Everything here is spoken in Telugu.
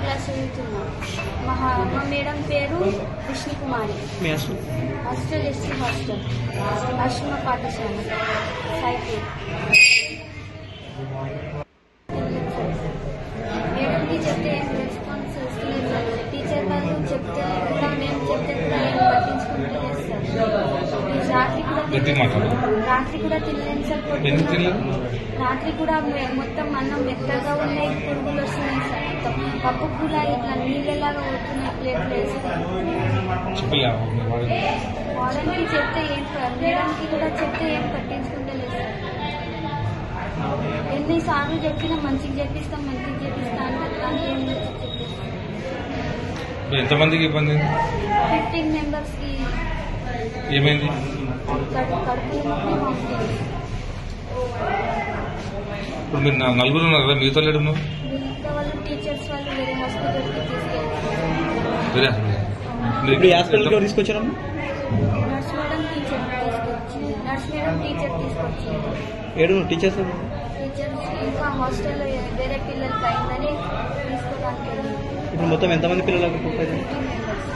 క్లాస్ చదువుతున్నాం. మా మేడం పేరు విష్ణుకుమారి. హాస్టల్ ఎస్సీ హాస్టల్, ఆశ్రమ పాఠశాల, సైకిల్. మేడంకి చెప్తే ఏం రెస్పాన్స్ ఇస్తలేదు. టీచర్ వాళ్ళు చెప్తే కూడా మేము చెప్తే కూడా ఏం పట్టించుకుంటలేదు సార్. రాత్రి కూడా తినలేను సార్. రాత్రి కూడా మొత్తం అన్నం మెత్తగా ఉన్నాయి, పురుగులు వస్తున్నాయి సార్. మొత్తం పప్పు కూడా ఇట్లా నీళ్ళలాగా పోతున్నాయి ప్లేట్లు వేసుకొని. వార్డెన్కి చెప్తే ఏం, మేడంకి కూడా చెప్తే ఏం పట్టించుకుంటలేదు సార్. ఎన్నిసార్లు చెప్పినా మంచిగా చెప్పిస్తాం అంటారు కానీ ఏం ఎంతమందికి ఇబ్బంది? 15 మెంబర్స్ కి ఏమైంది? ఇప్పుడు మీరు నలుగురు ఉన్నారు కదా, మిగతా లేడు? మిగతా వాళ్ళు టీచర్స్ వాళ్ళు వేరే హాస్పిటల్కి తీసుకెళ్ళారు. తీసుకొచ్చారమ్మా? నర్స్ మేడం టీచర్ తీసుకొచ్చారు. ఏడు టీచర్స్ ఇంకా హాస్టల్లో వేరే పిల్లలకి అయిందని తీసుకోవడానికి. ఇప్పుడు మొత్తం ఎంతమంది పిల్లలకు? 15 మెంబర్స్.